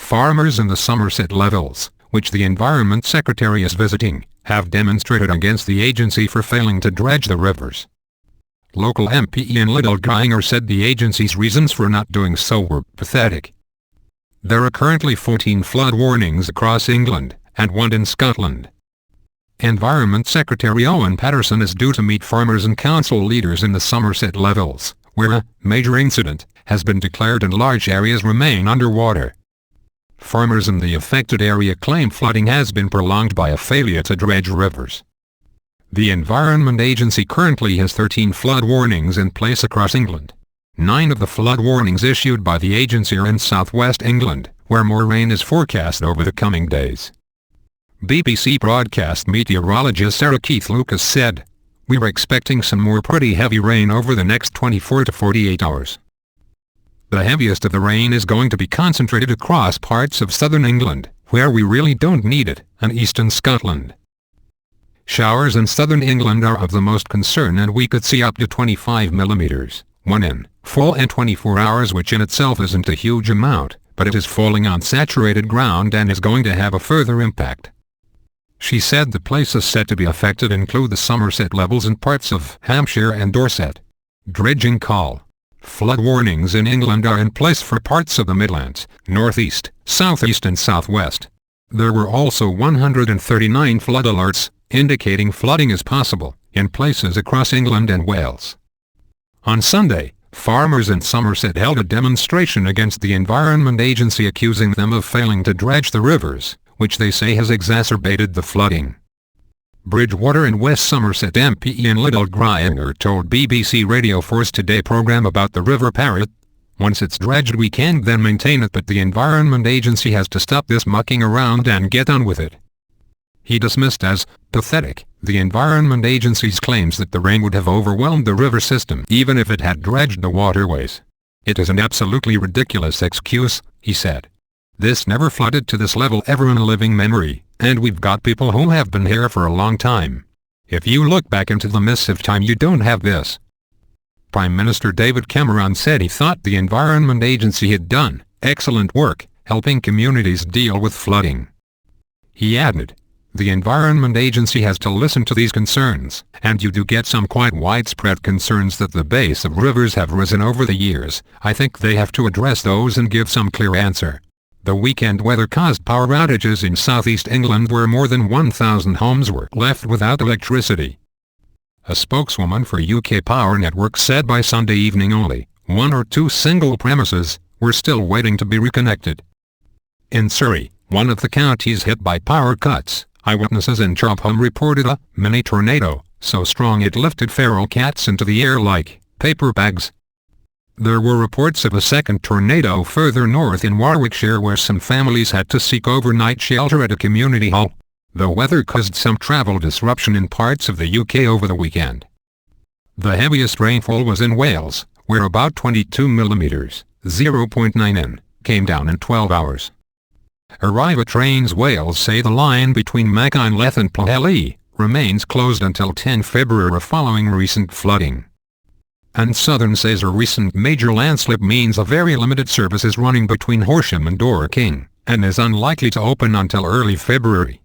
Farmers in the Somerset levels, which the Environment Secretary is visiting, have demonstrated against the agency for failing to dredge the rivers. Local MP Ian Liddell-Grainger said the agency's reasons for not doing so were pathetic. There are currently 14 flood warnings across England, and 1 in Scotland. Environment Secretary Owen Paterson is due to meet farmers and council leaders in the Somerset levels, where a major incident has been declared and large areas remain underwater. Farmers in the affected area claim flooding has been prolonged by a failure to dredge rivers. The Environment Agency currently has 13 flood warnings in place across England. 9 of the flood warnings issued by the agency are in southwest England, where more rain is forecast over the coming days. BBC broadcast meteorologist Sarah Keith Lucas said, "We're expecting some more pretty heavy rain over the next 24 to 48 hours. The heaviest of the rain is going to be concentrated across parts of southern England, where we really don't need it, and eastern Scotland. Showers in southern England are of the most concern, and we could see up to 25 millimeters, 1 in 4 and 24 hours, which in itself isn't a huge amount, but it is falling on saturated ground and is going to have a further impact." She said the places set to be affected include the Somerset levels and parts of Hampshire and Dorset. Dredging call. Flood warnings in England are in place for parts of the Midlands, Northeast, Southeast and Southwest. There were also 139 flood alerts, indicating flooding is possible, in places across England and Wales. On Sunday, farmers in Somerset held a demonstration against the Environment Agency, accusing them of failing to dredge the rivers, which they say has exacerbated the flooding. Bridgewater and West Somerset MP Ian Liddell-Grainger told BBC Radio 4's Today programme about the River Parrett, "Once it's dredged we can then maintain it, but the Environment Agency has to stop this mucking around and get on with it." He dismissed as pathetic the Environment Agency's claims that the rain would have overwhelmed the river system even if it had dredged the waterways. "It is an absolutely ridiculous excuse," he said. "This never flooded to this level ever in living memory, and we've got people who have been here for a long time. If you look back into the mists of time, you don't have this." Prime Minister David Cameron said he thought the Environment Agency had done excellent work helping communities deal with flooding. He added, "The Environment Agency has to listen to these concerns, and you do get some quite widespread concerns that the base of rivers have risen over the years. I think they have to address those and give some clear answer." The weekend weather caused power outages in southeast England, where more than 1,000 homes were left without electricity. A spokeswoman for UK Power Networks said by Sunday evening only 1 or 2 single premises were still waiting to be reconnected. In Surrey, one of the counties hit by power cuts, eyewitnesses in Chobham reported a mini tornado so strong it lifted feral cats into the air like paper bags. There were reports of a second tornado further north in Warwickshire, where some families had to seek overnight shelter at a community hall. The weather caused some travel disruption in parts of the UK over the weekend. The heaviest rainfall was in Wales, where about 22 millimeters, 0.9 in, came down in 12 hours. Arriva Trains Wales say the line between Machynlleth and Pwllheli remains closed until 10 February following recent flooding. And Southern says a recent major landslip means a very limited service is running between Horsham and Dorking, and is unlikely to open until early February.